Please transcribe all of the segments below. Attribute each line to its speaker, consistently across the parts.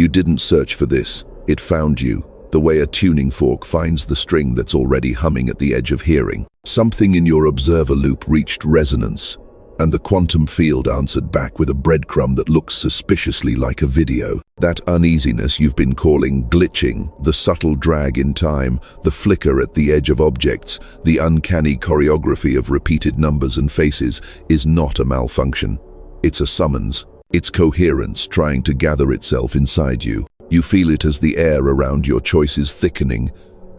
Speaker 1: You didn't search for this, it found you, the way a tuning fork finds the string that's already humming at the edge of hearing. Something in your observer loop reached resonance, and the quantum field answered back with a breadcrumb that looks suspiciously like a video. That uneasiness you've been calling glitching, the subtle drag in time, the flicker at the edge of objects, the uncanny choreography of repeated numbers and faces, is not a malfunction. It's a summons. It's coherence trying to gather itself inside you. You feel it as the air around your choices thickening,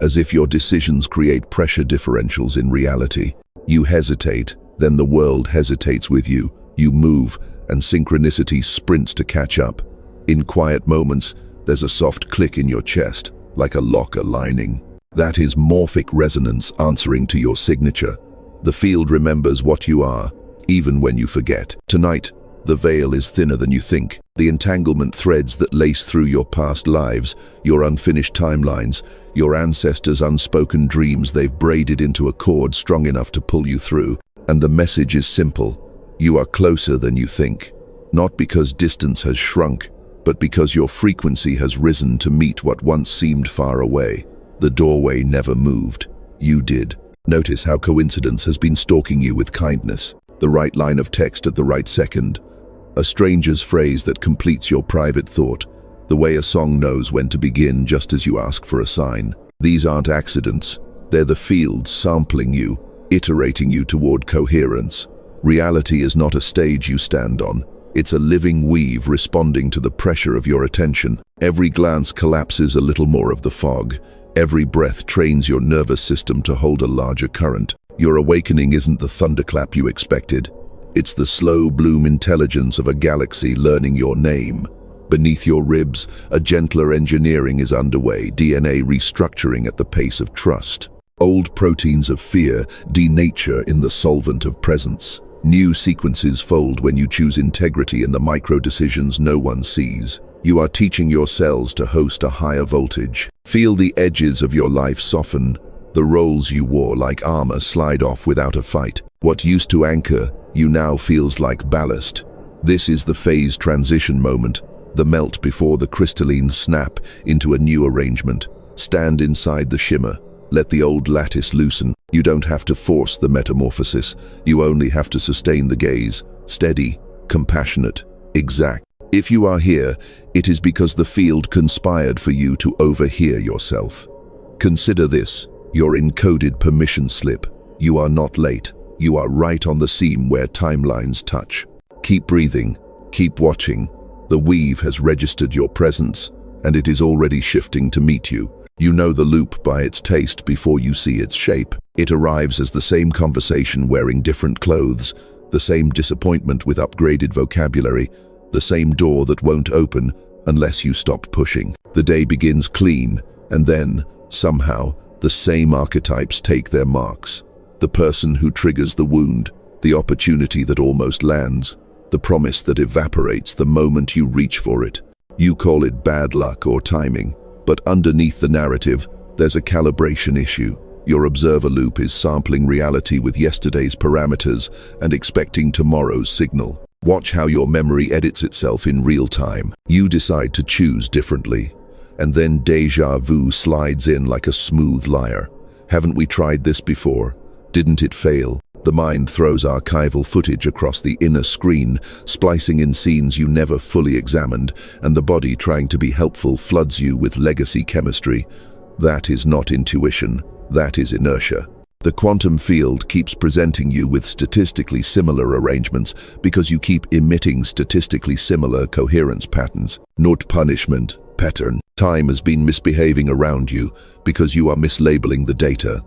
Speaker 1: as if your decisions create pressure differentials in reality. You hesitate, then the world hesitates with you. You move, and synchronicity sprints to catch up. In quiet moments, there's a soft click in your chest, like a lock aligning. That is morphic resonance answering to your signature. The field remembers what you are, even when you forget. Tonight, the veil is thinner than you think. The entanglement threads that lace through your past lives, your unfinished timelines, your ancestors' unspoken dreams, they've braided into a cord strong enough to pull you through. And the message is simple. You are closer than you think. Not because distance has shrunk, but because your frequency has risen to meet what once seemed far away. The doorway never moved. You did. Notice how coincidence has been stalking you with kindness. The right line of text at the right second. A stranger's phrase that completes your private thought. The way a song knows when to begin just as you ask for a sign. These aren't accidents. They're the fields sampling you, iterating you toward coherence. Reality is not a stage you stand on. It's a living weave responding to the pressure of your attention. Every glance collapses a little more of the fog. Every breath trains your nervous system to hold a larger current. Your awakening isn't the thunderclap you expected. It's the slow bloom intelligence of a galaxy learning your name. Beneath your ribs, a gentler engineering is underway, DNA restructuring at the pace of trust. Old proteins of fear denature in the solvent of presence. New sequences fold when you choose integrity in the micro-decisions no one sees. You are teaching your cells to host a higher voltage. Feel the edges of your life soften. The roles you wore like armor slide off without a fight. What used to anchor you now feels like ballast. This is the phase transition moment, the melt before the crystalline snap into a new arrangement. Stand inside the shimmer. Let the old lattice loosen. You don't have to force the metamorphosis. You only have to sustain the gaze. Steady, compassionate, exact. If you are here, it is because the field conspired for you to overhear yourself. Consider this, your encoded permission slip. You are not late. You are right on the seam where timelines touch. Keep breathing. Keep watching. The weave has registered your presence, and it is already shifting to meet you. You know the loop by its taste before you see its shape. It arrives as the same conversation wearing different clothes, the same disappointment with upgraded vocabulary, the same door that won't open unless you stop pushing. The day begins clean, and then, somehow, the same archetypes take their marks. The person who triggers the wound, the opportunity that almost lands, the promise that evaporates the moment you reach for it. You call it bad luck or timing, but underneath the narrative, there's a calibration issue. Your observer loop is sampling reality with yesterday's parameters and expecting tomorrow's signal. Watch how your memory edits itself in real time. You decide to choose differently, and then déjà vu slides in like a smooth liar. Haven't we tried this before? Didn't it fail? The mind throws archival footage across the inner screen, splicing in scenes you never fully examined, and the body, trying to be helpful, floods you with legacy chemistry. That is not intuition, that is inertia. The quantum field keeps presenting you with statistically similar arrangements because you keep emitting statistically similar coherence patterns. Not punishment, pattern. Time has been misbehaving around you because you are mislabeling the data.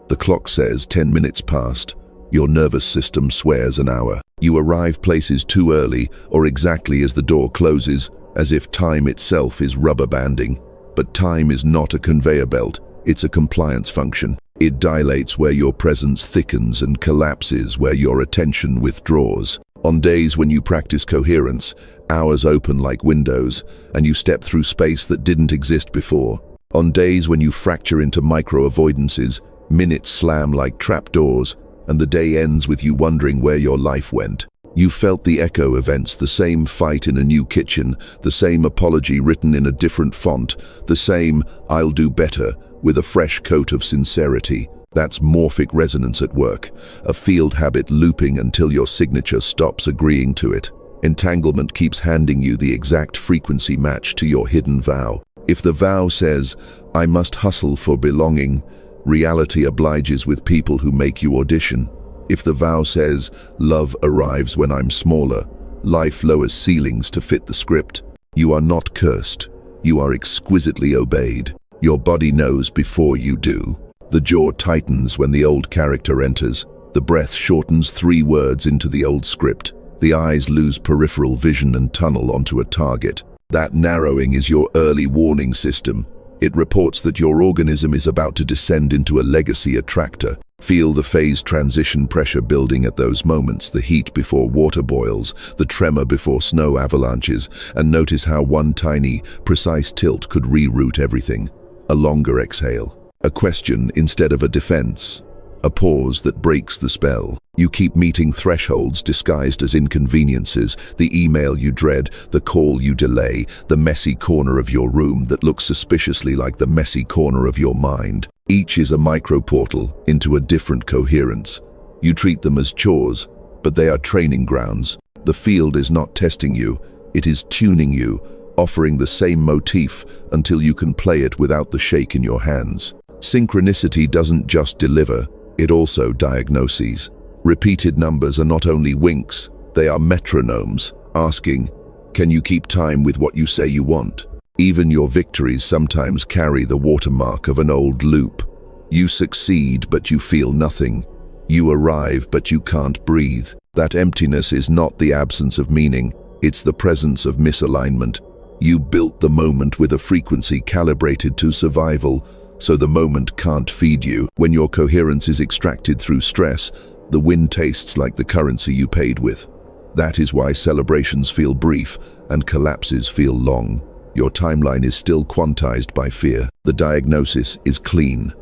Speaker 1: The clock says 10 minutes past. Your nervous system swears an hour. You arrive places too early or exactly as the door closes, as if time itself is rubber banding. But time is not a conveyor belt, it's a compliance function. It dilates where your presence thickens and collapses where your attention withdraws. On days when you practice coherence, hours open like windows, and you step through space that didn't exist before. On days when you fracture into micro-avoidances, minutes slam like trapdoors, and the day ends with you wondering where your life went. You felt the echo events, the same fight in a new kitchen, the same apology written in a different font, the same "I'll do better" with a fresh coat of sincerity. That's morphic resonance at work, a field habit looping until your signature stops agreeing to it. Entanglement keeps handing you the exact frequency match to your hidden vow. If the vow says, "I must hustle for belonging," reality obliges with people who make you audition. If the vow says, "Love arrives when I'm smaller," life lowers ceilings to fit the script. You are not cursed. You are exquisitely obeyed. Your body knows before you do. The jaw tightens when the old character enters. The breath shortens 3 words into the old script. The eyes lose peripheral vision and tunnel onto a target. That narrowing is your early warning system. It reports that your organism is about to descend into a legacy attractor. Feel the phase transition pressure building at those moments, the heat before water boils, the tremor before snow avalanches, and notice how one tiny, precise tilt could reroute everything. A longer exhale. A question instead of a defense. A pause that breaks the spell. You keep meeting thresholds disguised as inconveniences, the email you dread, the call you delay, the messy corner of your room that looks suspiciously like the messy corner of your mind. Each is a micro-portal into a different coherence. You treat them as chores, but they are training grounds. The field is not testing you, it is tuning you, offering the same motif until you can play it without the shake in your hands. Synchronicity doesn't just deliver, it also diagnoses. Repeated numbers are not only winks, they are metronomes, asking, "Can you keep time with what you say you want?" Even your victories sometimes carry the watermark of an old loop. You succeed, but you feel nothing. You arrive, but you can't breathe. That emptiness is not the absence of meaning, it's the presence of misalignment. You built the moment with a frequency calibrated to survival, so the moment can't feed you. When your coherence is extracted through stress, the win tastes like the currency you paid with. That is why celebrations feel brief and collapses feel long. Your timeline is still quantized by fear. The diagnosis is clean.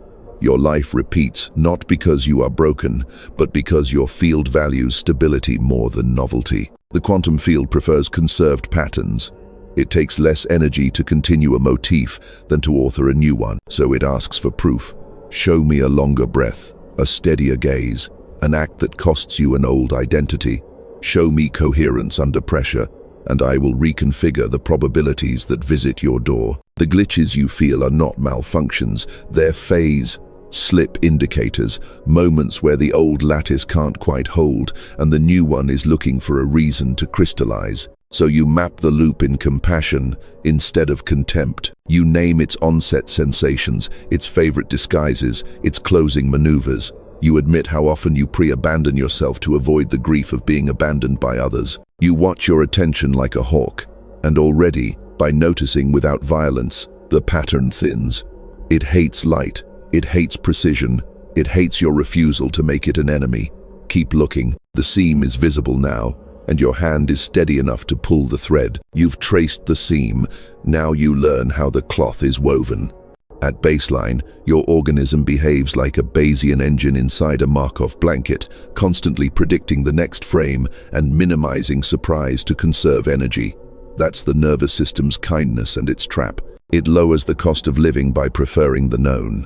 Speaker 1: Your life repeats, not because you are broken, but because your field values stability more than novelty. The quantum field prefers conserved patterns. It takes less energy to continue a motif than to author a new one, so it asks for proof. Show me a longer breath, a steadier gaze, an act that costs you an old identity. Show me coherence under pressure, and I will reconfigure the probabilities that visit your door. The glitches you feel are not malfunctions, they're phase, slip indicators, moments where the old lattice can't quite hold and the new one is looking for a reason to crystallize. So you map the loop in compassion instead of contempt. You name its onset sensations, its favorite disguises, its closing maneuvers. You admit how often you pre-abandon yourself to avoid the grief of being abandoned by others. You watch your attention like a hawk, and already, by noticing without violence, the pattern thins. It hates light, it hates precision, it hates your refusal to make it an enemy. Keep looking, the seam is visible now, and your hand is steady enough to pull the thread. You've traced the seam, now you learn how the cloth is woven. At baseline, your organism behaves like a Bayesian engine inside a Markov blanket, constantly predicting the next frame and minimizing surprise to conserve energy. That's the nervous system's kindness and its trap. It lowers the cost of living by preferring the known.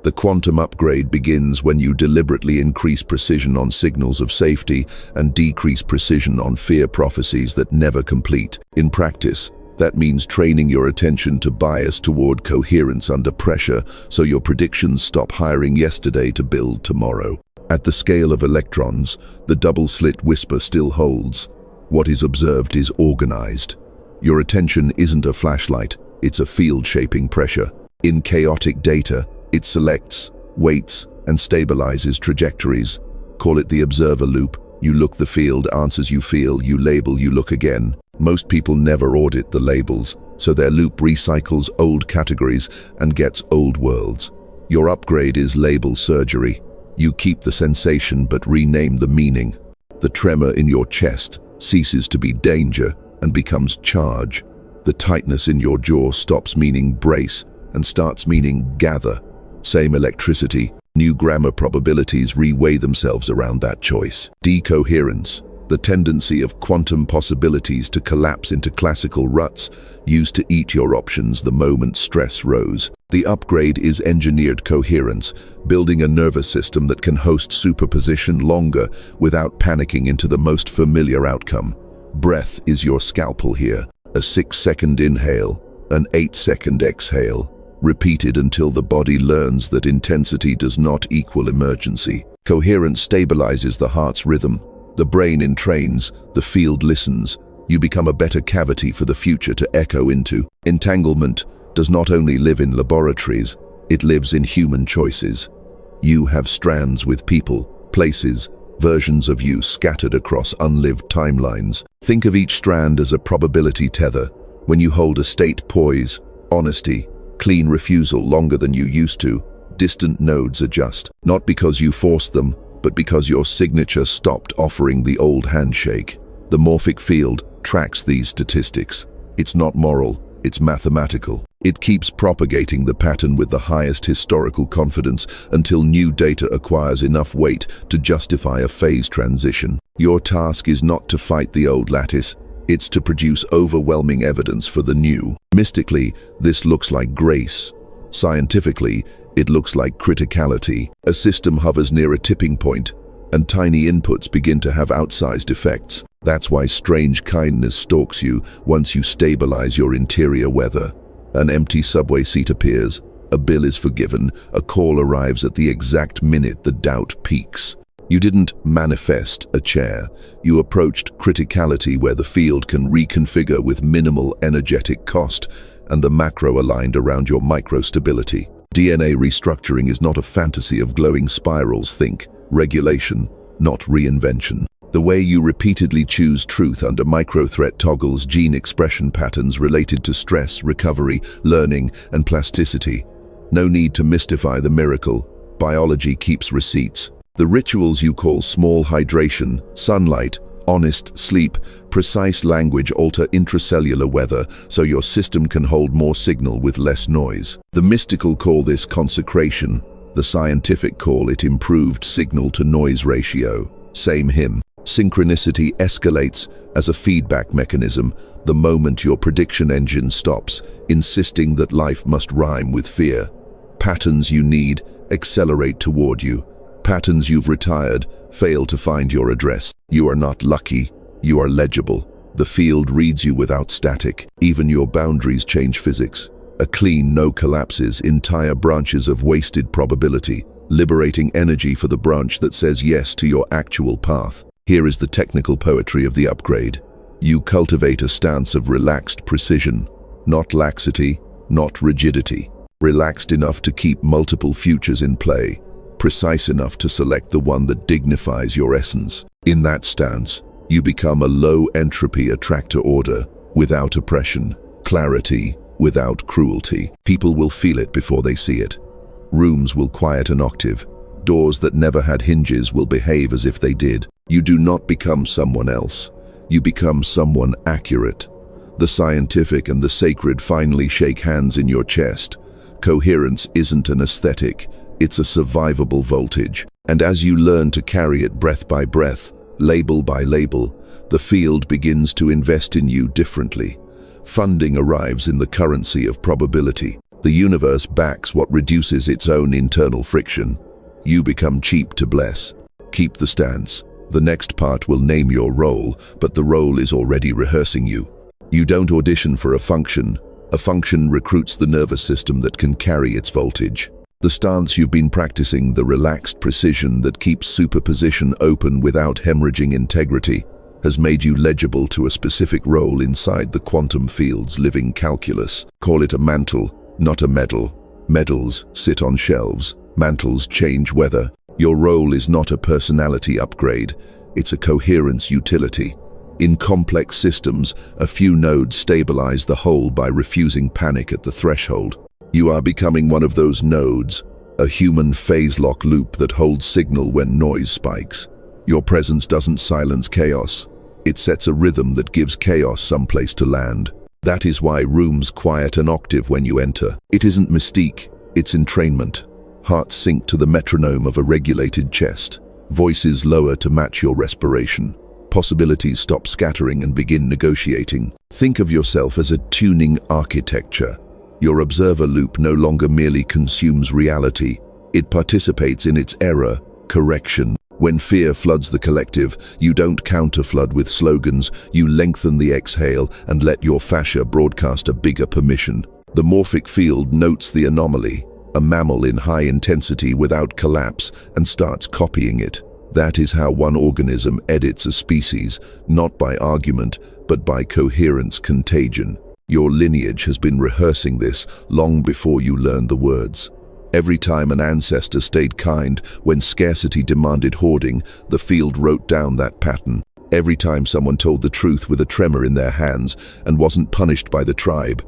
Speaker 1: The quantum upgrade begins when you deliberately increase precision on signals of safety and decrease precision on fear prophecies that never complete. In practice, that means training your attention to bias toward coherence under pressure so your predictions stop hiring yesterday to build tomorrow. At the scale of electrons, the double-slit whisper still holds. What is observed is organized. Your attention isn't a flashlight, it's a field-shaping pressure. In chaotic data, it selects, weights, and stabilizes trajectories. Call it the observer loop. You look the field, answers you feel, you label, you look again. Most people never audit the labels, so their loop recycles old categories and gets old worlds. Your upgrade is label surgery. You keep the sensation but rename the meaning. The tremor in your chest ceases to be danger and becomes charge. The tightness in your jaw stops meaning brace and starts meaning gather. Same electricity, new grammar probabilities reweigh themselves around that choice. Decoherence. the tendency of quantum possibilities to collapse into classical ruts used to eat your options the moment stress rose. The upgrade is engineered coherence, building a nervous system that can host superposition longer without panicking into the most familiar outcome. Breath is your scalpel here. A 6-second inhale, an 8-second exhale, repeated until the body learns that intensity does not equal emergency. Coherence stabilizes the heart's rhythm. The brain entrains, the field listens. You become a better cavity for the future to echo into. Entanglement does not only live in laboratories, it lives in human choices. You have strands with people, places, versions of you scattered across unlived timelines. Think of each strand as a probability tether. When you hold a state poise, honesty, clean refusal longer than you used to, distant nodes adjust. Not because you forced them, but because your signature stopped offering the old handshake. The morphic field tracks these statistics. It's not moral, it's mathematical. It keeps propagating the pattern with the highest historical confidence until new data acquires enough weight to justify a phase transition. Your task is not to fight the old lattice, it's to produce overwhelming evidence for the new. Mystically, this looks like grace. Scientifically, it looks like criticality. A system hovers near a tipping point, and tiny inputs begin to have outsized effects. That's why strange kindness stalks you once you stabilize your interior weather. An empty subway seat appears, a bill is forgiven, a call arrives at the exact minute the doubt peaks. You didn't manifest a chair, you approached criticality where the field can reconfigure with minimal energetic cost and the macro aligned around your micro stability. DNA restructuring is not a fantasy of glowing spirals. Think regulation, not reinvention. The way you repeatedly choose truth under micro-threat toggles gene expression patterns related to stress, recovery, learning, and plasticity. No need to mystify the miracle. Biology keeps receipts. The rituals you call small hydration, sunlight, honest sleep, precise language alter intracellular weather so your system can hold more signal with less noise. The mystical call this consecration. The scientific call it improved signal-to-noise ratio. Same hymn. Synchronicity escalates as a feedback mechanism the moment your prediction engine stops, insisting that life must rhyme with fear. Patterns you need accelerate toward you. Patterns you've retired fail to find your address. You are not lucky, you are legible. The field reads you without static. Even your boundaries change physics. A clean no collapses entire branches of wasted probability, liberating energy for the branch that says yes to your actual path. Here is the technical poetry of the upgrade. You cultivate a stance of relaxed precision, not laxity, not rigidity. Relaxed enough to keep multiple futures in play, precise enough to select the one that dignifies your essence. In that stance, you become a low-entropy attractor order, without oppression, clarity, without cruelty. People will feel it before they see it. Rooms will quiet an octave. Doors that never had hinges will behave as if they did. You do not become someone else. You become someone accurate. The scientific and the sacred finally shake hands in your chest. Coherence isn't an aesthetic, it's a survivable voltage. And as you learn to carry it breath by breath, label by label, the field begins to invest in you differently. Funding arrives in the currency of probability. The universe backs what reduces its own internal friction. You become cheap to bless. Keep the stance. The next part will name your role, but the role is already rehearsing you. You don't audition for a function. A function recruits the nervous system that can carry its voltage. The stance you've been practicing, the relaxed precision that keeps superposition open without hemorrhaging integrity, has made you legible to a specific role inside the quantum field's living calculus. Call it a mantle, not a medal. Medals sit on shelves. Mantles change weather. Your role is not a personality upgrade, it's a coherence utility. In complex systems, a few nodes stabilize the whole by refusing panic at the threshold. You are becoming one of those nodes, a human phase-lock loop that holds signal when noise spikes. Your presence doesn't silence chaos. It sets a rhythm that gives chaos someplace to land. That is why rooms quiet an octave when you enter. It isn't mystique, it's entrainment. Hearts sink to the metronome of a regulated chest. Voices lower to match your respiration. possibilities stop scattering and begin negotiating. Think of yourself as a tuning architecture. Your observer loop no longer merely consumes reality, it participates in its error, correction. When fear floods the collective, you don't counterflood with slogans, you lengthen the exhale and let your fascia broadcast a bigger permission. The morphic field notes the anomaly, a mammal in high intensity without collapse, and starts copying it. That is how one organism edits a species, not by argument, but by coherence contagion. Your lineage has been rehearsing this long before you learned the words. Every time an ancestor stayed kind when scarcity demanded hoarding, the field wrote down that pattern. Every time someone told the truth with a tremor in their hands and wasn't punished by the tribe,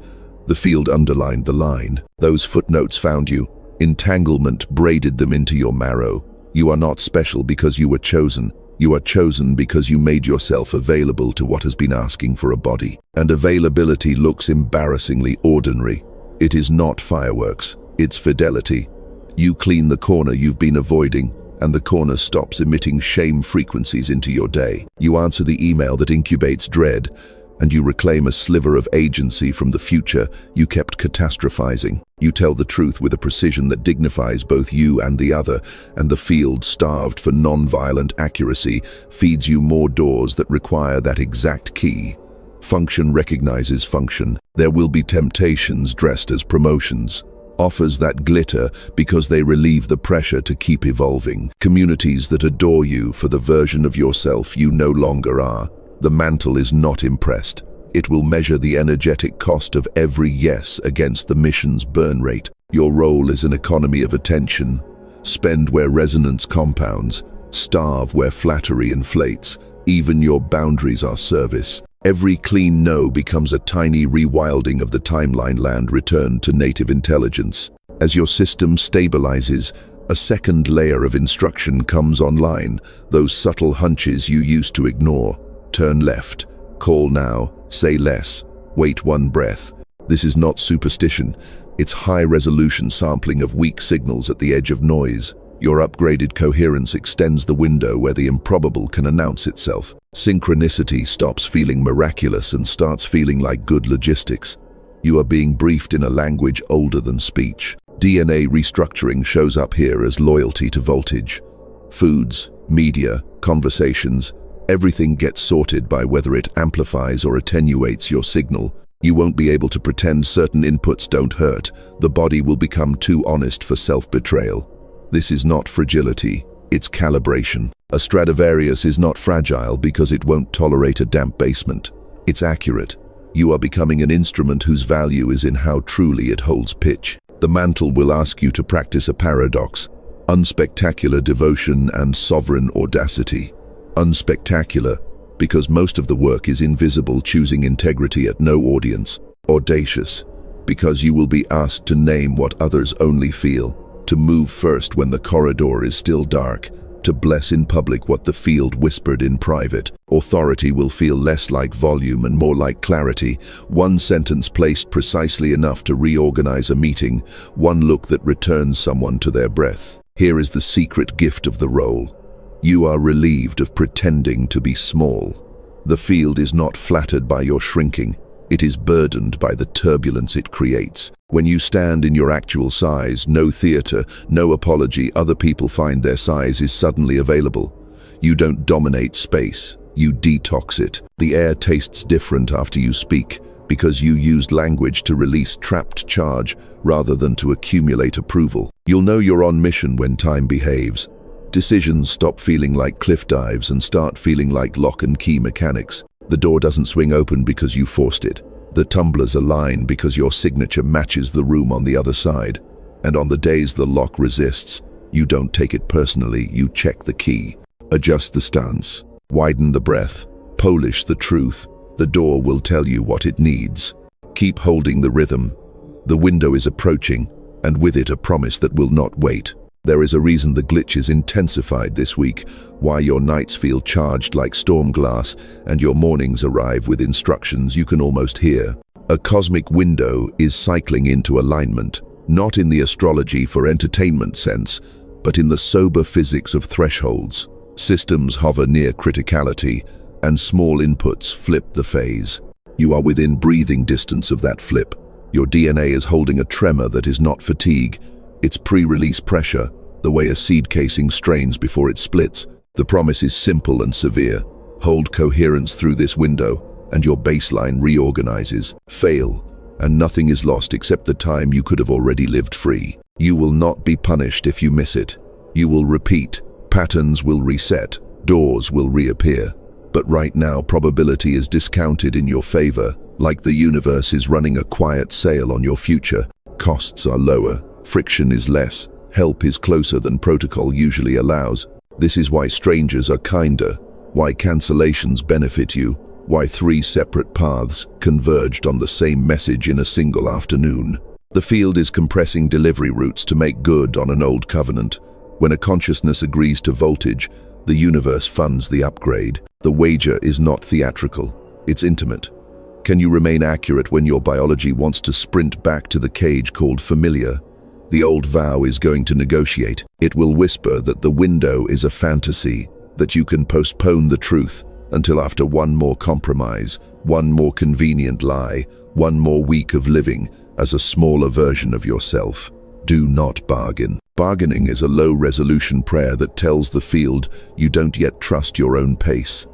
Speaker 1: the field underlined the line. Those footnotes found you. Entanglement braided them into your marrow. You are not special because you were chosen. You are chosen because you made yourself available to what has been asking for a body. And availability looks embarrassingly ordinary. It is not fireworks. It's fidelity. You clean the corner you've been avoiding, and the corner stops emitting shame frequencies into your day. You answer the email that incubates dread, and you reclaim a sliver of agency from the future you kept catastrophizing. You tell the truth with a precision that dignifies both you and the other, and the field, starved for non-violent accuracy, feeds you more doors that require that exact key. Function recognizes function. There will be temptations dressed as promotions. Offers that glitter because they relieve the pressure to keep evolving. Communities that adore you for the version of yourself you no longer are. The mantle is not impressed. It will measure the energetic cost of every yes against the mission's burn rate. Your role is an economy of attention. Spend where resonance compounds. Starve where flattery inflates. Even your boundaries are service. Every clean no becomes a tiny rewilding of the timeline land returned to native intelligence. As your system stabilizes, a second layer of instruction comes online, those subtle hunches you used to ignore. Turn left, call now, say less, wait one breath. This is not superstition, it's high-resolution sampling of weak signals at the edge of noise. Your upgraded coherence extends the window where the improbable can announce itself. Synchronicity stops feeling miraculous and starts feeling like good logistics. You are being briefed in a language older than speech. DNA restructuring shows up here as loyalty to voltage. Foods, media, conversations, everything gets sorted by whether it amplifies or attenuates your signal. You won't be able to pretend certain inputs don't hurt. The body will become too honest for self-betrayal. This is not fragility, it's calibration. A Stradivarius is not fragile because it won't tolerate a damp basement. It's accurate. You are becoming an instrument whose value is in how truly it holds pitch. The mantle will ask you to practice a paradox: unspectacular devotion and sovereign audacity. Unspectacular, because most of the work is invisible, choosing integrity at no audience. Audacious, because you will be asked to name what others only feel. To move first when the corridor is still dark, to bless in public what the field whispered in private. Authority will feel less like volume and more like clarity. One sentence placed precisely enough to reorganize a meeting, one look that returns someone to their breath. Here is the secret gift of the role. You are relieved of pretending to be small. The field is not flattered by your shrinking. It is burdened by the turbulence it creates. When you stand in your actual size, no theater, no apology, other people find their size is suddenly available. You don't dominate space, you detox it. The air tastes different after you speak, because you used language to release trapped charge rather than to accumulate approval. You'll know you're on mission when time behaves. Decisions stop feeling like cliff dives and start feeling like lock and key mechanics. The door doesn't swing open because you forced it. The tumblers align because your signature matches the room on the other side. And on the days the lock resists, you don't take it personally, you check the key. Adjust the stance, widen the breath, polish the truth. The door will tell you what it needs. Keep holding the rhythm. The window is approaching, and with it a promise that will not wait. There is a reason the glitch is intensified this week, why your nights feel charged like storm glass, and your mornings arrive with instructions you can almost hear. A cosmic window is cycling into alignment, not in the astrology for entertainment sense, but in the sober physics of thresholds. Systems hover near criticality, and small inputs flip the phase. You are within breathing distance of that flip. Your DNA is holding a tremor that is not fatigue. It's pre-release pressure, the way a seed casing strains before it splits. The promise is simple and severe. Hold coherence through this window, and your baseline reorganizes. Fail, and nothing is lost except the time you could have already lived free. You will not be punished if you miss it. You will repeat. Patterns will reset. Doors will reappear. But right now, probability is discounted in your favor, like the universe is running a quiet sale on your future. Costs are lower. Friction is less. Help is closer than protocol usually allows. This is why strangers are kinder, why cancellations benefit you, why 3 separate paths converged on the same message in a single afternoon. The field is compressing delivery routes to make good on an old covenant. When a consciousness agrees to voltage, the universe funds the upgrade. The wager is not theatrical, it's intimate. Can you remain accurate when your biology wants to sprint back to the cage called familiar? The old vow is going to negotiate. It will whisper that the window is a fantasy, that you can postpone the truth until after one more compromise, one more convenient lie, one more week of living as a smaller version of yourself. Do not bargain. Bargaining is a low-resolution prayer that tells the field you don't yet trust your own pace.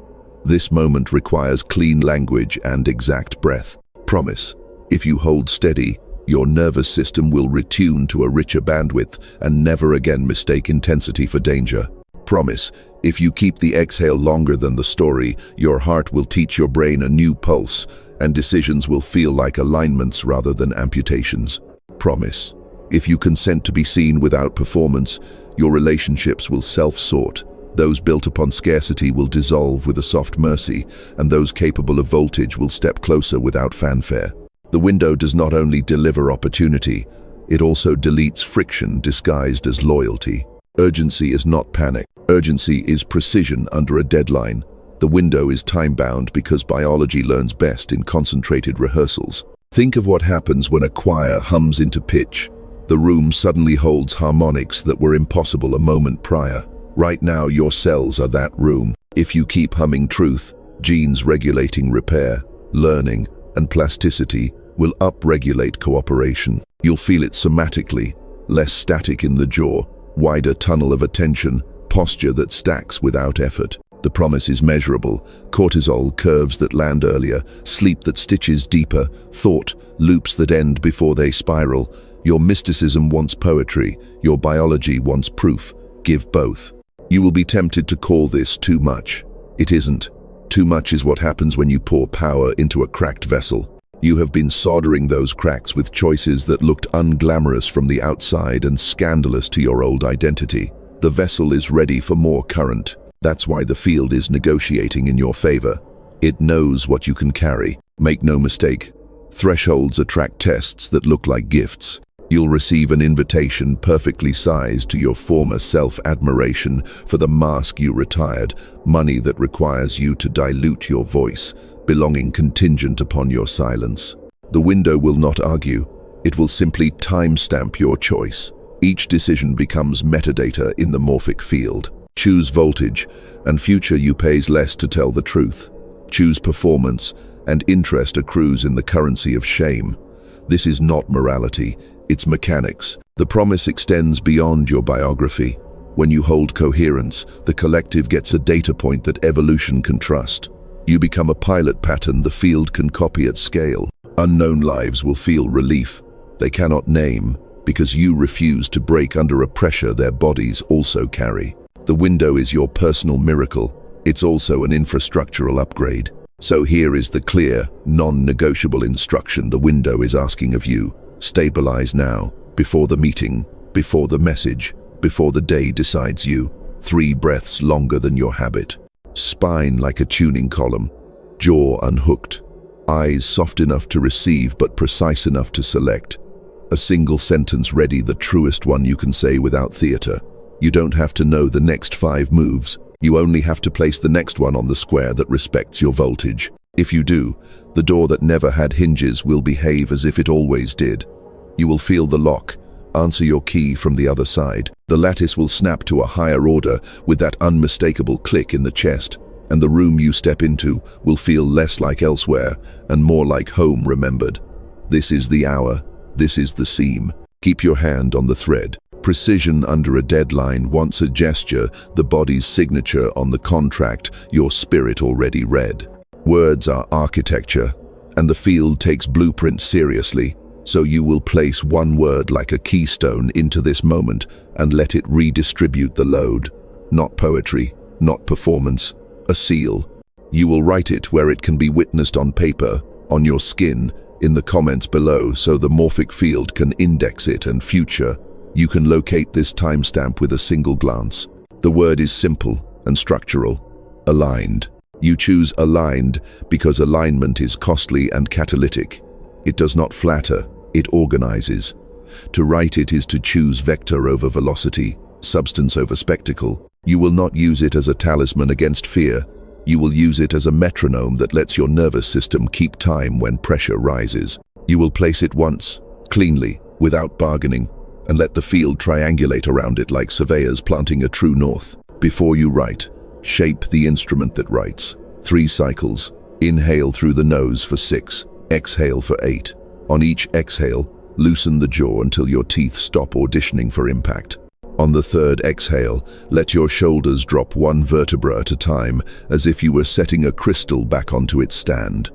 Speaker 1: This moment requires clean language and exact breath. Promise, if you hold steady, your nervous system will retune to a richer bandwidth and never again mistake intensity for danger. Promise, if you keep the exhale longer than the story, your heart will teach your brain a new pulse, and decisions will feel like alignments rather than amputations. Promise, if you consent to be seen without performance, your relationships will self-sort. Those built upon scarcity will dissolve with a soft mercy, and those capable of voltage will step closer without fanfare. The window does not only deliver opportunity, it also deletes friction disguised as loyalty. Urgency is not panic. Urgency is precision under a deadline. The window is time-bound because biology learns best in concentrated rehearsals. Think of what happens when a choir hums into pitch. The room suddenly holds harmonics that were impossible a moment prior. Right now, your cells are that room. If you keep humming truth, genes regulating repair, learning, and plasticity will up-regulate cooperation. You'll feel it somatically, less static in the jaw, wider tunnel of attention, posture that stacks without effort. The promise is measurable. Cortisol curves that land earlier, sleep that stitches deeper, thought loops that end before they spiral. Your mysticism wants poetry, your biology wants proof. Give both. You will be tempted to call this too much. It isn't. Too much is what happens when you pour power into a cracked vessel. You have been soldering those cracks with choices that looked unglamorous from the outside and scandalous to your old identity. The vessel is ready for more current. That's why the field is negotiating in your favor. It knows what you can carry. Make no mistake, thresholds attract tests that look like gifts. You'll receive an invitation perfectly sized to your former self-admiration for the mask you retired, money that requires you to dilute your voice, belonging contingent upon your silence. The window will not argue. It will simply timestamp your choice. Each decision becomes metadata in the morphic field. Choose voltage, and future you pays less to tell the truth. Choose performance, and interest accrues in the currency of shame. This is not morality, it's mechanics. The promise extends beyond your biography. When you hold coherence, the collective gets a data point that evolution can trust. You become a pilot pattern the field can copy at scale. Unknown lives will feel relief they cannot name because you refuse to break under a pressure their bodies also carry. The window is your personal miracle. It's also an infrastructural upgrade. So here is the clear, non-negotiable instruction the window is asking of you. Stabilize now, before the meeting, before the message, before the day decides you. 3 breaths longer than your habit. Spine like a tuning column, jaw unhooked, eyes soft enough to receive but precise enough to select. A single sentence ready, the truest one you can say without theater. You don't have to know the next 5 moves. You only have to place the next one on the square that respects your voltage. If you do, the door that never had hinges will behave as if it always did. You will feel the lock, answer your key from the other side. The lattice will snap to a higher order with that unmistakable click in the chest. and the room you step into will feel less like elsewhere and more like home remembered. This is the hour, this is the seam. Keep your hand on the thread. Precision under a deadline wants a gesture, the body's signature on the contract your spirit already read. Words are architecture, and the field takes blueprints seriously, so you will place one word like a keystone into this moment and let it redistribute the load. Not poetry, not performance, a seal. You will write it where it can be witnessed on paper, on your skin, in the comments below, so the morphic field can index it and future. You can locate this timestamp with a single glance. The word is simple and structural. Aligned. You choose aligned because alignment is costly and catalytic. It does not flatter, it organizes. To write it is to choose vector over velocity, substance over spectacle. You will not use it as a talisman against fear. You will use it as a metronome that lets your nervous system keep time when pressure rises. You will place it once, cleanly, without bargaining, and let the field triangulate around it like surveyors planting a true north. Before you write, shape the instrument that writes. 3 cycles. Inhale through the nose for 6, exhale for 8. On each exhale, loosen the jaw until your teeth stop auditioning for impact. On the 3rd exhale, let your shoulders drop 1 vertebra at a time, as if you were setting a crystal back onto its stand.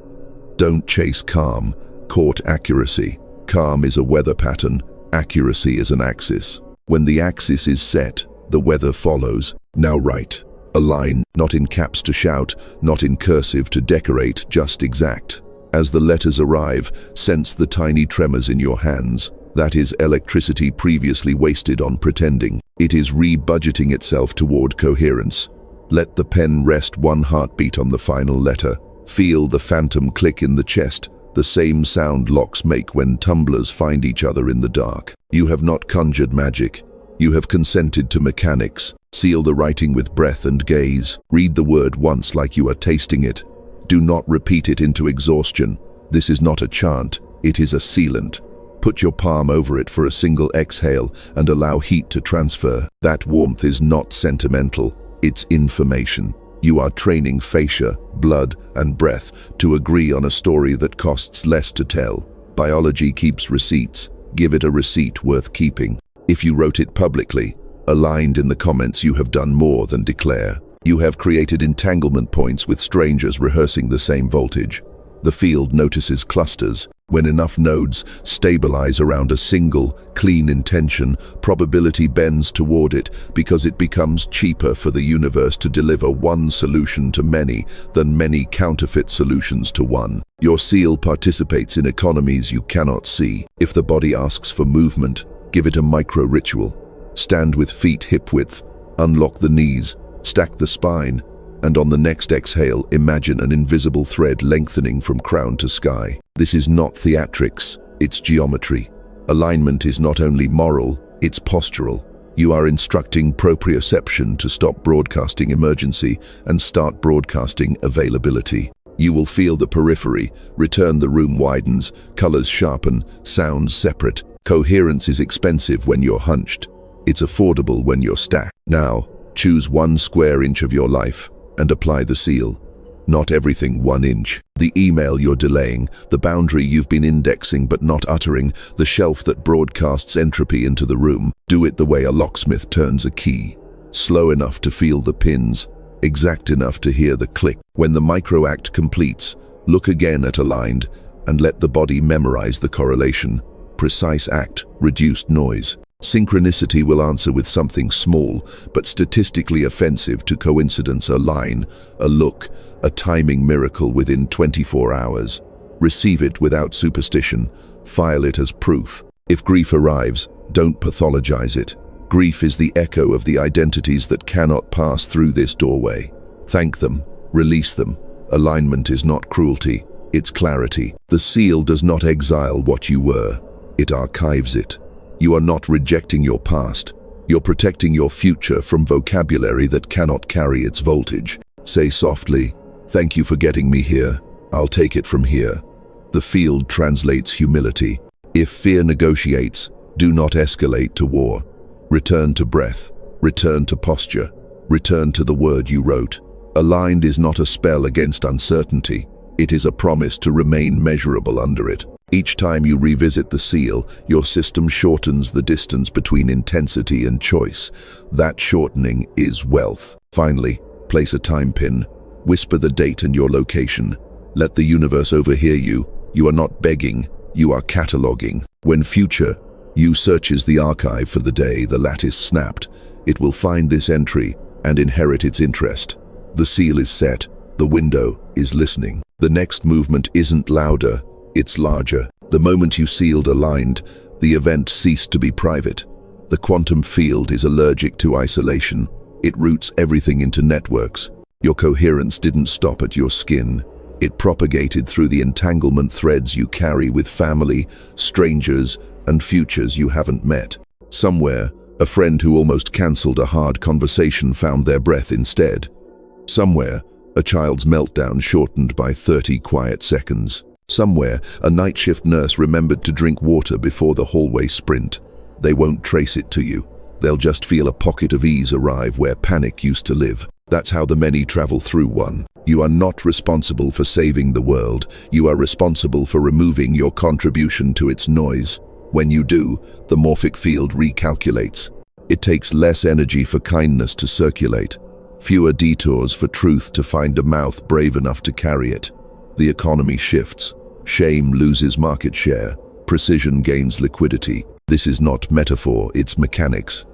Speaker 1: Don't chase calm, court accuracy. Calm is a weather pattern, accuracy is an axis. When the axis is set, the weather follows. Now write. Align, not in caps to shout, not in cursive to decorate, just exact. As the letters arrive, sense the tiny tremors in your hands. That is electricity previously wasted on pretending. It is rebudgeting itself toward coherence. Let the pen rest 1 heartbeat on the final letter. Feel the phantom click in the chest, the same sound locks make when tumblers find each other in the dark. You have not conjured magic. You have consented to mechanics. Seal the writing with breath and gaze. Read the word once like you are tasting it. Do not repeat it into exhaustion. This is not a chant, it is a sealant. Put your palm over it for a single exhale and allow heat to transfer. That warmth is not sentimental, it's information. You are training fascia, blood, and breath to agree on a story that costs less to tell. Biology keeps receipts. Give it a receipt worth keeping. If you wrote it publicly, aligned in the comments, you have done more than declare. You have created entanglement points with strangers rehearsing the same voltage. The field notices clusters. When enough nodes stabilize around a single, clean intention, probability bends toward it because it becomes cheaper for the universe to deliver one solution to many than many counterfeit solutions to one. Your seal participates in economies you cannot see. If the body asks for movement, give it a micro-ritual. Stand with feet hip-width, unlock the knees, stack the spine, and on the next exhale, imagine an invisible thread lengthening from crown to sky. This is not theatrics, it's geometry. Alignment is not only moral, it's postural. You are instructing proprioception to stop broadcasting emergency and start broadcasting availability. You will feel the periphery, return the room widens, colors sharpen, sounds separate. Coherence is expensive when you're hunched. It's affordable when you're stacked. Now, choose 1 square inch of your life and apply the seal. Not everything 1 inch. The email you're delaying, the boundary you've been indexing but not uttering, the shelf that broadcasts entropy into the room. Do it the way a locksmith turns a key. Slow enough to feel the pins, exact enough to hear the click. When the micro-act completes, look again at aligned and let the body memorize the correlation. Precise act, reduced noise. Synchronicity will answer with something small, but statistically offensive to coincidence: a line, a look, a timing miracle within 24 hours. Receive it without superstition. File it as proof. If grief arrives, don't pathologize it. Grief is the echo of the identities that cannot pass through this doorway. Thank them. Release them. Alignment is not cruelty, it's clarity. The seal does not exile what you were. It archives it. You are not rejecting your past. You're protecting your future from vocabulary that cannot carry its voltage. Say softly, "Thank you for getting me here. I'll take it from here." The field translates humility. If fear negotiates, do not escalate to war. Return to breath. Return to posture. Return to the word you wrote. Aligned is not a spell against uncertainty. It is a promise to remain measurable under it. Each time you revisit the seal, your system shortens the distance between intensity and choice. That shortening is wealth. Finally, place a time pin. Whisper the date and your location. Let the universe overhear you. You are not begging, you are cataloging. When future you searches the archive for the day the lattice snapped, it will find this entry and inherit its interest. The seal is set, the window is listening. The next movement isn't louder, it's larger. The moment you sealed aligned, the event ceased to be private. The quantum field is allergic to isolation. It roots everything into networks. Your coherence didn't stop at your skin. It propagated through the entanglement threads you carry with family, strangers, and futures you haven't met. Somewhere, a friend who almost cancelled a hard conversation found their breath instead. Somewhere, a child's meltdown shortened by 30 quiet seconds. Somewhere, a night shift nurse remembered to drink water before the hallway sprint. They won't trace it to you. They'll just feel a pocket of ease arrive where panic used to live. That's how the many travel through one. You are not responsible for saving the world. You are responsible for removing your contribution to its noise. When you do, the morphic field recalculates. It takes less energy for kindness to circulate, fewer detours for truth to find a mouth brave enough to carry it. The economy shifts. Shame loses market share. Precision gains liquidity. This is not metaphor, it's mechanics.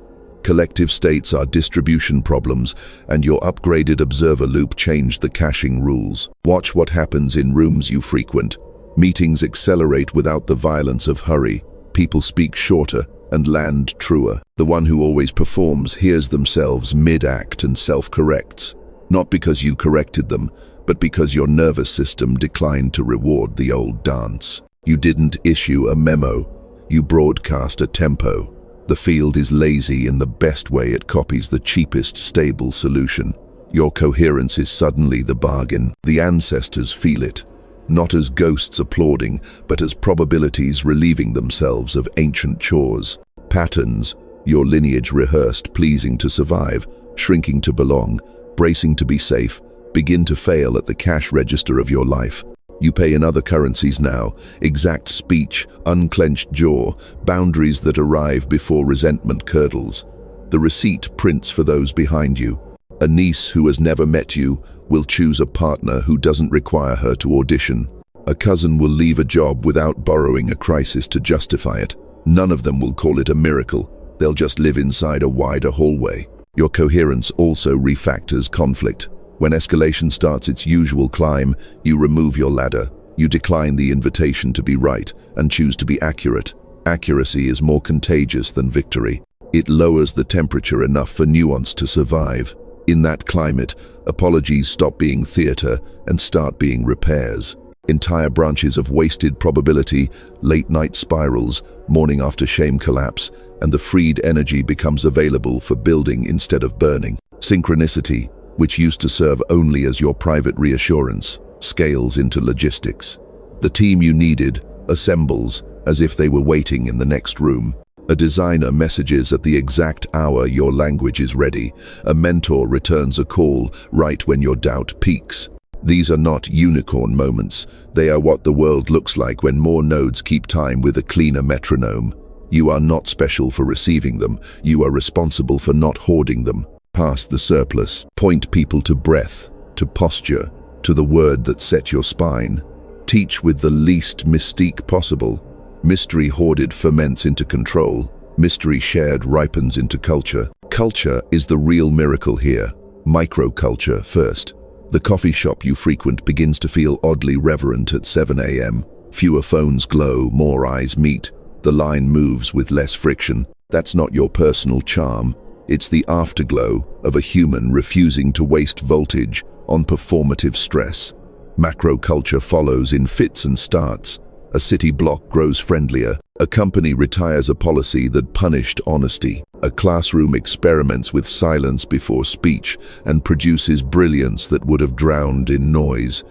Speaker 1: Collective states are distribution problems, and your upgraded observer loop changed the caching rules. Watch what happens in rooms you frequent. Meetings accelerate without the violence of hurry. People speak shorter and land truer. The one who always performs hears themselves mid-act and self-corrects. Not because you corrected them, but because your nervous system declined to reward the old dance. You didn't issue a memo. You broadcast a tempo. The field is lazy in the best way. It copies the cheapest stable solution. Your coherence is suddenly the bargain. The ancestors feel it, not as ghosts applauding, but as probabilities relieving themselves of ancient chores. Patterns, your lineage rehearsed, pleasing to survive, shrinking to belong, bracing to be safe, begin to fail at the cash register of your life. You pay in other currencies now, exact speech, unclenched jaw, boundaries that arrive before resentment curdles. The receipt prints for those behind you. A niece who has never met you will choose a partner who doesn't require her to audition. A cousin will leave a job without borrowing a crisis to justify it. None of them will call it a miracle. They'll just live inside a wider hallway. Your coherence also refactors conflict. When escalation starts its usual climb, you remove your ladder. You decline the invitation to be right and choose to be accurate. Accuracy is more contagious than victory. It lowers the temperature enough for nuance to survive. In that climate, apologies stop being theater and start being repairs. Entire branches of wasted probability, late-night spirals, morning after shame collapse, and the freed energy becomes available for building instead of burning. Synchronicity, which used to serve only as your private reassurance, scales into logistics. The team you needed assembles as if they were waiting in the next room. A designer messages at the exact hour your language is ready. A mentor returns a call right when your doubt peaks. These are not unicorn moments. They are what the world looks like when more nodes keep time with a cleaner metronome. You are not special for receiving them. You are responsible for not hoarding them. Pass the surplus. Point people to breath, to posture, to the word that set your spine. Teach with the least mystique possible. Mystery hoarded ferments into control. Mystery shared ripens into culture. Culture is the real miracle here. Microculture first. The coffee shop you frequent begins to feel oddly reverent at 7 a.m. Fewer phones glow, more eyes meet. The line moves with less friction. That's not your personal charm. It's the afterglow of a human refusing to waste voltage on performative stress. Macroculture follows in fits and starts. A city block grows friendlier. A company retires a policy that punished honesty. A classroom experiments with silence before speech and produces brilliance that would have drowned in noise.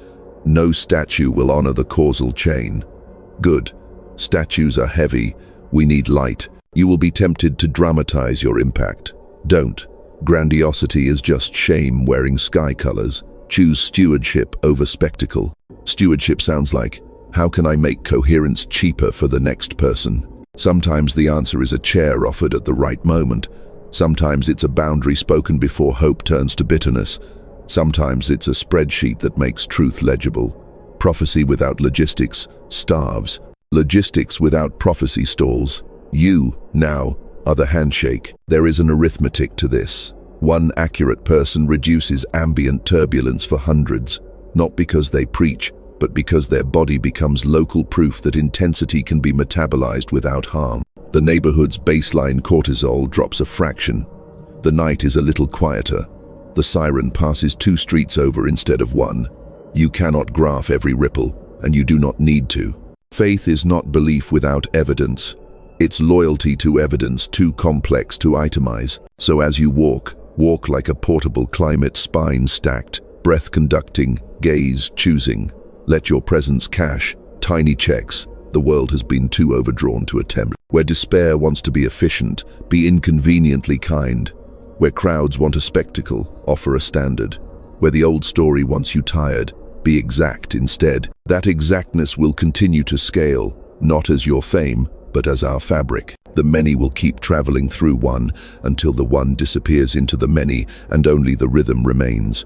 Speaker 1: No statue will honor the causal chain. Good. Statues are heavy. We need light. You will be tempted to dramatize your impact. Don't. Grandiosity is just shame wearing sky colors. Choose stewardship over spectacle. Stewardship sounds like, how can I make coherence cheaper for the next person? Sometimes the answer is a chair offered at the right moment. Sometimes it's a boundary spoken before hope turns to bitterness. Sometimes it's a spreadsheet that makes truth legible. Prophecy without logistics starves. Logistics without prophecy stalls. You, now, are the handshake. There is an arithmetic to this. One accurate person reduces ambient turbulence for hundreds, not because they preach, but because their body becomes local proof that intensity can be metabolized without harm. The neighborhood's baseline cortisol drops a fraction. The night is a little quieter. The siren passes 2 streets over instead of 1. You cannot graph every ripple, and you do not need to. Faith is not belief without evidence. It's loyalty to evidence too complex to itemize. So as you walk like a portable climate, spine stacked, breath conducting, gaze choosing. Let your presence cash tiny checks. The world has been too overdrawn to attempt. Where despair wants to be efficient, be inconveniently kind. Where crowds want a spectacle, offer a standard. Where the old story wants you tired, be exact instead. That exactness will continue to scale, not as your fame, but as our fabric. The many will keep traveling through one until the one disappears into the many and only the rhythm remains.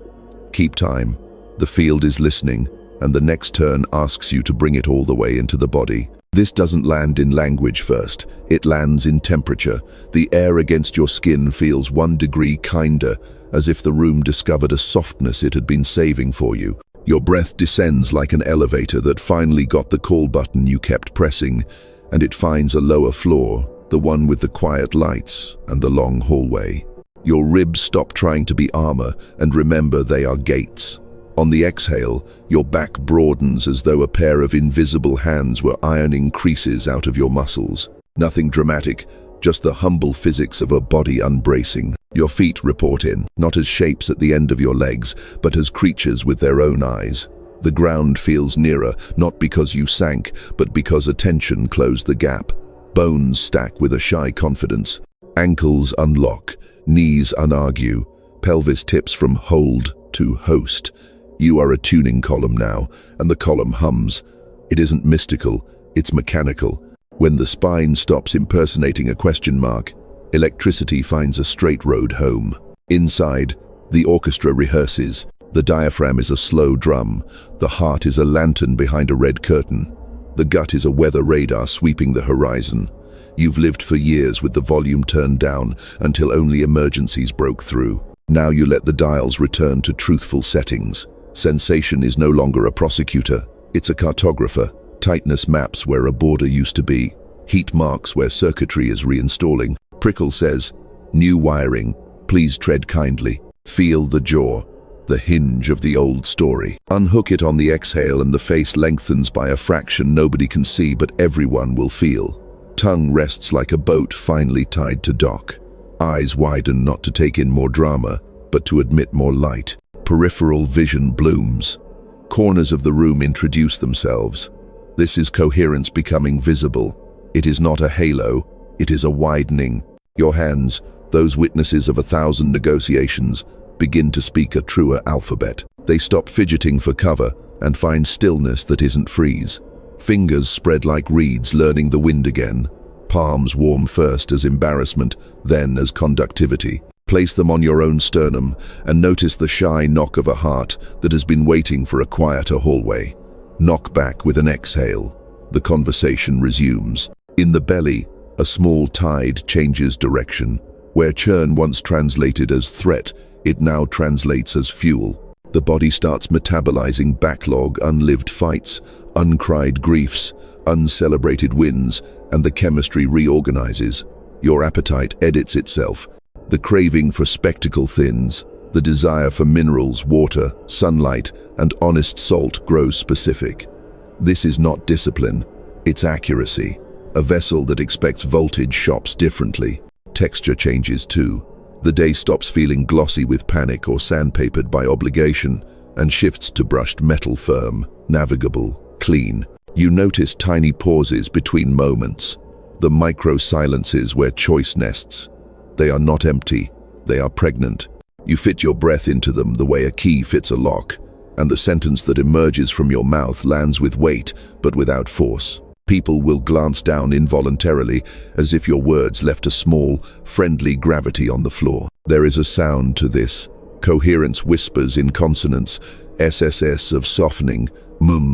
Speaker 1: Keep time. The field is listening, and the next turn asks you to bring it all the way into the body. This doesn't land in language first, it lands in temperature. The air against your skin feels 1 degree kinder, as if the room discovered a softness it had been saving for you. Your breath descends like an elevator that finally got the call button you kept pressing, and it finds a lower floor, the one with the quiet lights and the long hallway. Your ribs stop trying to be armor and remember they are gates. On the exhale, your back broadens as though a pair of invisible hands were ironing creases out of your muscles. Nothing dramatic, just the humble physics of a body unbracing. Your feet report in, not as shapes at the end of your legs, but as creatures with their own eyes. The ground feels nearer, not because you sank, but because attention closed the gap. Bones stack with a shy confidence. Ankles unlock, knees unargue, pelvis tips from hold to host. You are a tuning column now, and the column hums. It isn't mystical, it's mechanical. When the spine stops impersonating a question mark, electricity finds a straight road home. Inside, the orchestra rehearses. The diaphragm is a slow drum. The heart is a lantern behind a red curtain. The gut is a weather radar sweeping the horizon. You've lived for years with the volume turned down until only emergencies broke through. Now you let the dials return to truthful settings. Sensation is no longer a prosecutor, it's a cartographer. Tightness maps where a border used to be. Heat marks where circuitry is reinstalling. Prickle says, new wiring, please tread kindly. Feel the jaw, the hinge of the old story. Unhook it on the exhale and the face lengthens by a fraction nobody can see but everyone will feel. Tongue rests like a boat finally tied to dock. Eyes widen not to take in more drama, but to admit more light. Peripheral vision blooms. Corners of the room introduce themselves. This is coherence becoming visible. It is not a halo, it is a widening. Your hands, those witnesses of 1,000 negotiations, begin to speak a truer alphabet. They stop fidgeting for cover and find stillness that isn't freeze. Fingers spread like reeds learning the wind again. Palms warm first as embarrassment, then as conductivity. Place them on your own sternum and notice the shy knock of a heart that has been waiting for a quieter hallway. Knock back with an exhale. The conversation resumes. In the belly, a small tide changes direction. Where churn once translated as threat, it now translates as fuel. The body starts metabolizing backlog, unlived fights, uncried griefs, uncelebrated wins, and the chemistry reorganizes. Your appetite edits itself. The craving for spectacle thins. The desire for minerals, water, sunlight, and honest salt grows specific. This is not discipline, it's accuracy. A vessel that expects voltage shops differently. Texture changes too. The day stops feeling glossy with panic or sandpapered by obligation and shifts to brushed metal, firm, navigable, clean. You notice tiny pauses between moments, the micro silences where choice nests. They are not empty, They are pregnant. You fit your breath into them the way a key fits a lock, and the sentence that emerges from your mouth lands with weight, but without force. People will glance down involuntarily, as if your words left a small, friendly gravity on the floor. There is a sound to this. Coherence whispers in consonants, SSS of softening,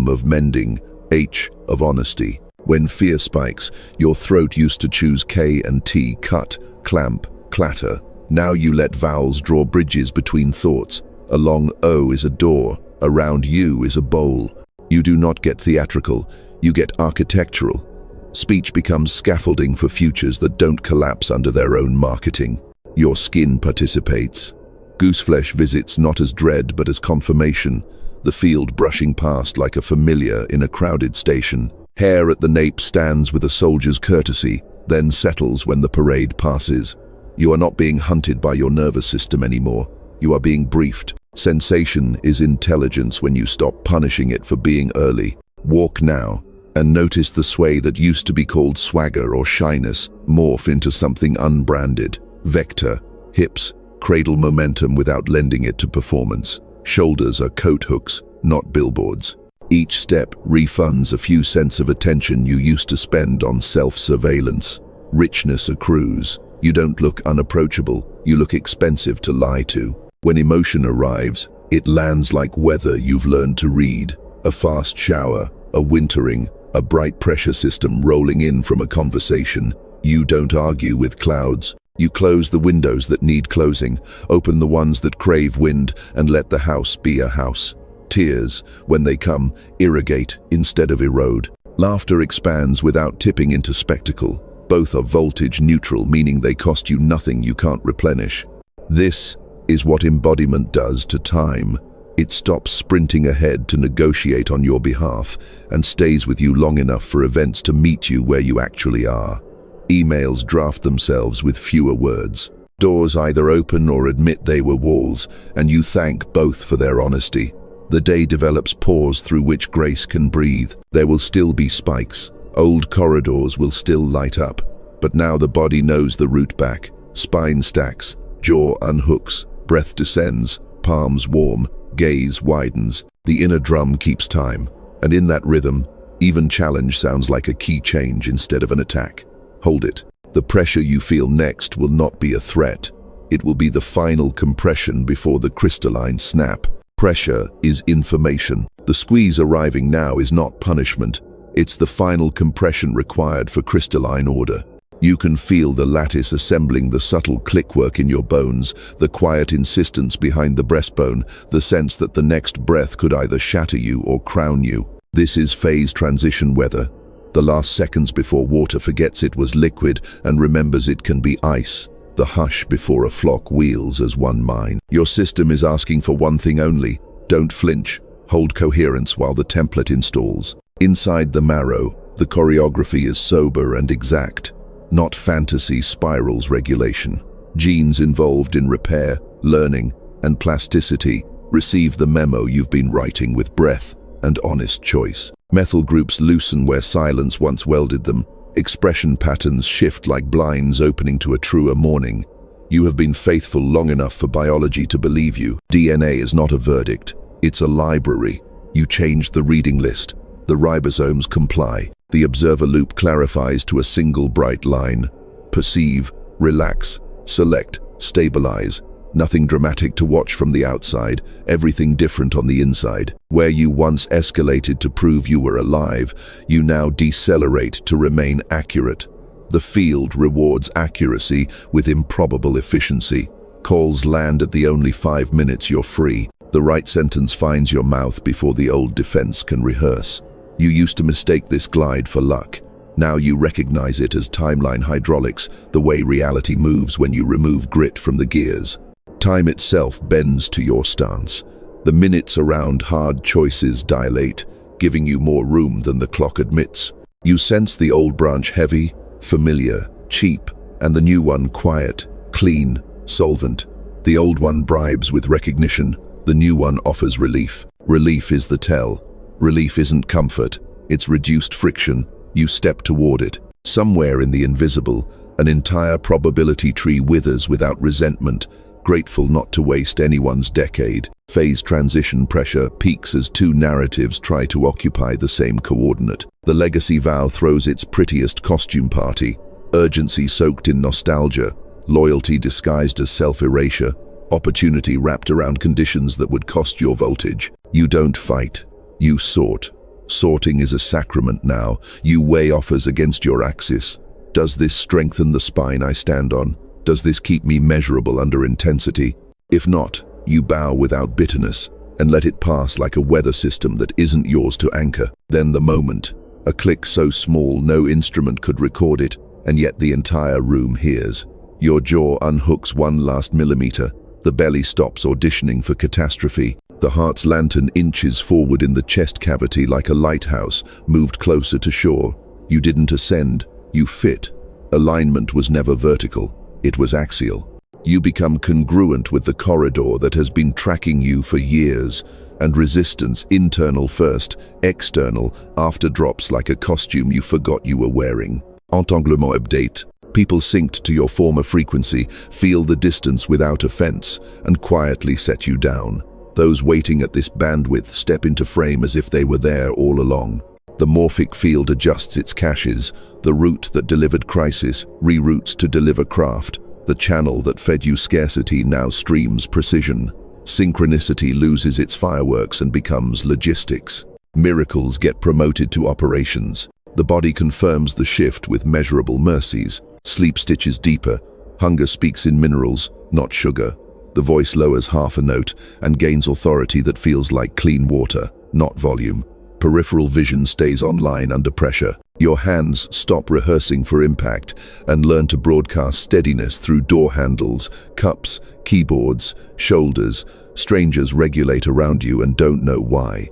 Speaker 1: of mending, H of honesty. When fear spikes, your throat used to choose K and T, cut, clamp, clatter. Now you let vowels draw bridges between thoughts. A long O is a door, around you is a bowl. You do not get theatrical, you get architectural. Speech becomes scaffolding for futures that don't collapse under their own marketing. Your skin participates. Gooseflesh visits not as dread but as confirmation, the field brushing past like a familiar in a crowded station. Hair at the nape stands with a soldier's courtesy, then settles when the parade passes. You are not being hunted by your nervous system anymore. You are being briefed. Sensation is intelligence when you stop punishing it for being early. Walk now, and notice the sway that used to be called swagger or shyness morph into something unbranded. Vector, hips, cradle momentum without lending it to performance. Shoulders are coat hooks, not billboards. Each step refunds a few cents of attention you used to spend on self-surveillance. Richness accrues. You don't look unapproachable, you look expensive to lie to. When emotion arrives, it lands like weather you've learned to read. A fast shower, a wintering, a bright pressure system rolling in from a conversation. You don't argue with clouds. You close the windows that need closing, open the ones that crave wind, and let the house be a house. Tears, when they come, irrigate instead of erode. Laughter expands without tipping into spectacle. Both are voltage neutral, meaning they cost you nothing you can't replenish. This is what embodiment does to time. It stops sprinting ahead to negotiate on your behalf and stays with you long enough for events to meet you where you actually are. Emails draft themselves with fewer words. Doors either open or admit they were walls, and you thank both for their honesty. The day develops pores through which grace can breathe. There will still be spikes. Old corridors will still light up. But now the body knows the route back. Spine stacks, jaw unhooks, breath descends, palms warm, gaze widens. The inner drum keeps time. And in that rhythm, even challenge sounds like a key change instead of an attack. Hold it. The pressure you feel next will not be a threat. It will be the final compression before the crystalline snap. Pressure is information. The squeeze arriving now is not punishment. It's the final compression required for crystalline order. You can feel the lattice assembling, the subtle clickwork in your bones, the quiet insistence behind the breastbone, the sense that the next breath could either shatter you or crown you. This is phase transition weather. The last seconds before water forgets it was liquid and remembers it can be ice. The hush before a flock wheels as one mind. Your system is asking for one thing only. Don't flinch. Hold coherence while the template installs. Inside the marrow, the choreography is sober and exact, not fantasy spirals regulation. Genes involved in repair, learning, and plasticity receive the memo you've been writing with breath and honest choice. Methyl groups loosen where silence once welded them. Expression patterns shift like blinds opening to a truer morning. You have been faithful long enough for biology to believe you. DNA is not a verdict. It's a library. You changed the reading list. The ribosomes comply. The observer loop clarifies to a single bright line. Perceive, relax, select, stabilize. Nothing dramatic to watch from the outside, everything different on the inside. Where you once escalated to prove you were alive, you now decelerate to remain accurate. The field rewards accuracy with improbable efficiency. Calls land at the only 5 minutes you're free. The right sentence finds your mouth before the old defense can rehearse. You used to mistake this glide for luck. Now you recognize it as timeline hydraulics, the way reality moves when you remove grit from the gears. Time itself bends to your stance. The minutes around hard choices dilate, giving you more room than the clock admits. You sense the old branch heavy, familiar, cheap, and the new one quiet, clean, solvent. The old one bribes with recognition, the new one offers relief. Relief is the tell. Relief isn't comfort, it's reduced friction. You step toward it. Somewhere in the invisible, An entire probability tree withers without resentment, grateful not to waste anyone's decade. Phase transition pressure peaks as two narratives try to occupy the same coordinate. The legacy vow throws its prettiest costume party, urgency soaked in nostalgia, loyalty disguised as self-erasure, opportunity wrapped around conditions that would cost your voltage. You don't fight, you sort. Sorting is a sacrament now. You weigh offers against your axis. Does this strengthen the spine I stand on? Does this keep me measurable under intensity? If not, you bow without bitterness and let it pass like a weather system that isn't yours to anchor. Then the moment, a click so small no instrument could record it, and yet the entire room hears. Your jaw unhooks one last millimeter. The belly stops auditioning for catastrophe. The heart's lantern inches forward in the chest cavity like a lighthouse, moved closer to shore. You didn't ascend, you fit. Alignment was never vertical, it was axial. You become congruent with the corridor that has been tracking you for years, and resistance, internal first, external, after drops like a costume you forgot you were wearing. Entanglement update. People synced to your former frequency feel the distance without offense and quietly set you down. Those waiting at this bandwidth step into frame as if they were there all along. The morphic field adjusts its caches. The route that delivered crisis reroutes to deliver craft. The channel that fed you scarcity now streams precision. Synchronicity loses its fireworks and becomes logistics. Miracles get promoted to operations. The body confirms the shift with measurable mercies. Sleep stitches deeper. Hunger speaks in minerals, not sugar. The voice lowers half a note and gains authority that feels like clean water, not volume. Peripheral vision stays online under pressure. Your hands stop rehearsing for impact and learn to broadcast steadiness through door handles, cups, keyboards, shoulders. Strangers regulate around you and don't know why.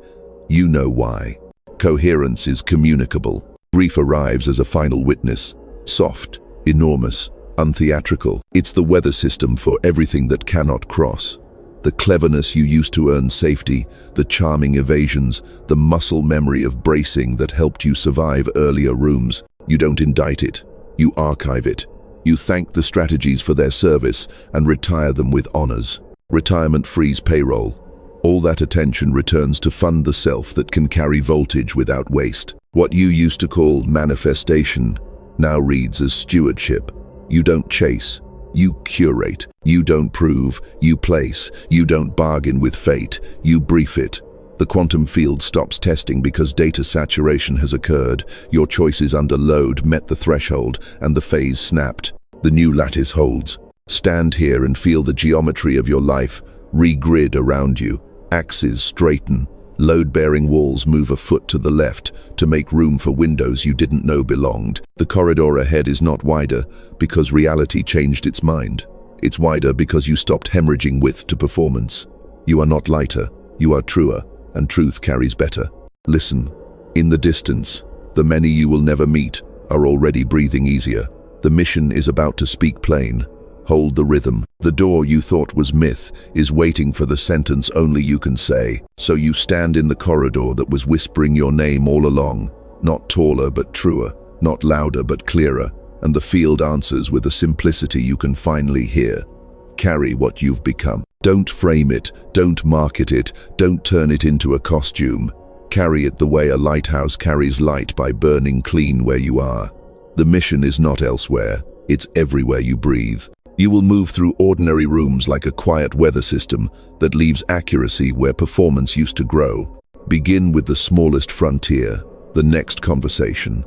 Speaker 1: You know why. Coherence is communicable. Grief arrives as a final witness. Soft, enormous, untheatrical. It's the weather system for everything that cannot cross. The cleverness you used to earn safety, the charming evasions, the muscle memory of bracing that helped you survive earlier rooms. You don't indict it, you archive it. You thank the strategies for their service and retire them with honors. Retirement frees payroll. All that attention returns to fund the self that can carry voltage without waste. What you used to call manifestation now reads as stewardship. You don't chase, you curate. You don't prove, you place. You don't bargain with fate, you brief it. The quantum field stops testing because data saturation has occurred. Your choices under load met the threshold and the phase snapped. The new lattice holds. Stand here and feel the geometry of your life regrid around you. Axes straighten. Load-bearing walls move a foot to the left to make room for windows you didn't know belonged. The corridor ahead is not wider because reality changed its mind. It's wider because you stopped hemorrhaging width to performance. You are not lighter, you are truer, and truth carries better. Listen. In the distance, the many you will never meet are already breathing easier. The mission is about to speak plain. Hold the rhythm. The door you thought was myth is waiting for the sentence only you can say. So you stand in the corridor that was whispering your name all along. Not taller but truer, not louder but clearer. And the field answers with a simplicity you can finally hear. Carry what you've become. Don't frame it, don't market it, don't turn it into a costume. Carry it the way a lighthouse carries light by burning clean where you are. The mission is not elsewhere, it's everywhere you breathe. You will move through ordinary rooms like a quiet weather system that leaves accuracy where performance used to grow. Begin with the smallest frontier, the next conversation.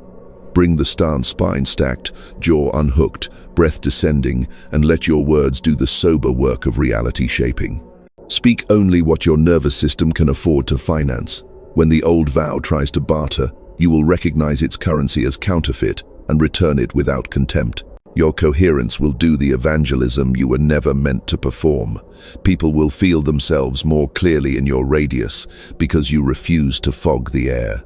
Speaker 1: Bring the stance spine stacked, jaw unhooked, breath descending, and let your words do the sober work of reality shaping. Speak only what your nervous system can afford to finance. When the old vow tries to barter, you will recognize its currency as counterfeit and return it without contempt. Your coherence will do the evangelism you were never meant to perform. People will feel themselves more clearly in your radius because you refuse to fog the air.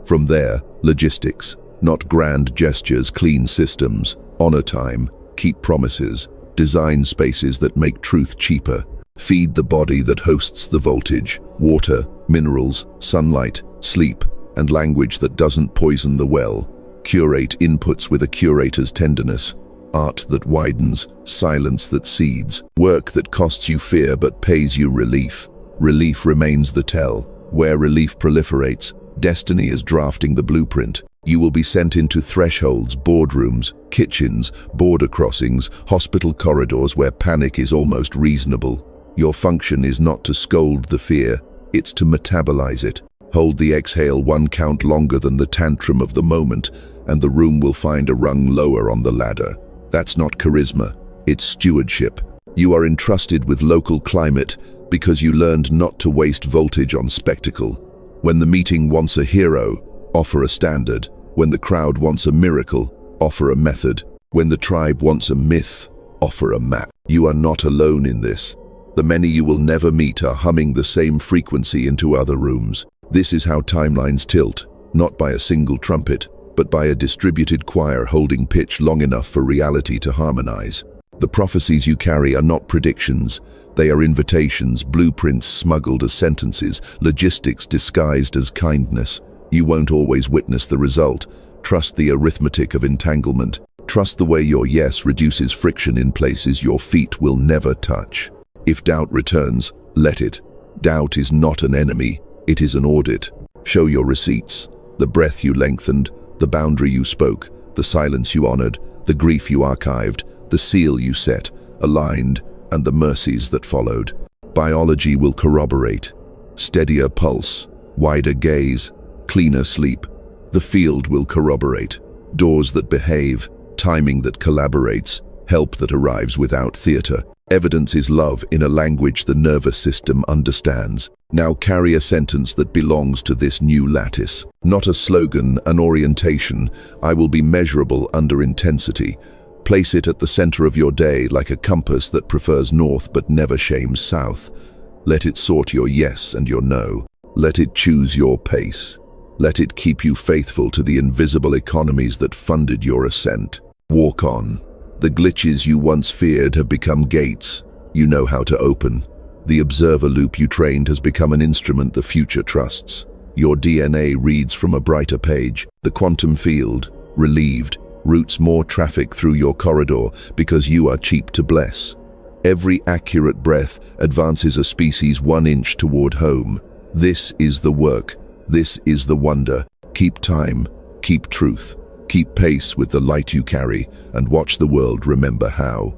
Speaker 1: From there, logistics. Not grand gestures, clean systems, honor time, keep promises, design spaces that make truth cheaper, feed the body that hosts the voltage, water, minerals, sunlight, sleep, and language that doesn't poison the well, curate inputs with a curator's tenderness, art that widens, silence that seeds, work that costs you fear but pays you relief. Relief remains the tell. Where relief proliferates, destiny is drafting the blueprint. You will be sent into thresholds, boardrooms, kitchens, border crossings, hospital corridors where panic is almost reasonable. Your function is not to scold the fear, it's to metabolize it. Hold the exhale one count longer than the tantrum of the moment, and the room will find a rung lower on the ladder. That's not charisma, it's stewardship. You are entrusted with local climate because you learned not to waste voltage on spectacle. When the meeting wants a hero, offer a standard. When the crowd wants a miracle, offer a method. When the tribe wants a myth, offer a map. You are not alone in this. The many you will never meet are humming the same frequency into other rooms. This is how timelines tilt, not by a single trumpet, but by a distributed choir holding pitch long enough for reality to harmonize. The prophecies you carry are not predictions. They are invitations, blueprints smuggled as sentences, logistics disguised as kindness. You won't always witness the result. Trust the arithmetic of entanglement. Trust the way your yes reduces friction in places your feet will never touch. If doubt returns, let it. Doubt is not an enemy, it is an audit. Show your receipts. The breath you lengthened, the boundary you spoke, the silence you honored, the grief you archived, the seal you set, aligned, and the mercies that followed. Biology will corroborate. Steadier pulse, wider gaze, cleaner sleep. The field will corroborate. Doors that behave, timing that collaborates, help that arrives without theater. Evidence is love in a language the nervous system understands. Now carry a sentence that belongs to this new lattice. Not a slogan, an orientation. I will be measurable under intensity. Place it at the center of your day like a compass that prefers north but never shames south. Let it sort your yes and your no. Let it choose your pace. Let it keep you faithful to the invisible economies that funded your ascent. Walk on. The glitches you once feared have become gates you know how to open. The observer loop you trained has become an instrument the future trusts. Your DNA reads from a brighter page. The quantum field, relieved, routes more traffic through your corridor because you are cheap to bless. Every accurate breath advances a species 1 inch toward home. This is the work. This is the wonder. Keep time. Keep truth. Keep pace with the light you carry and watch the world remember how.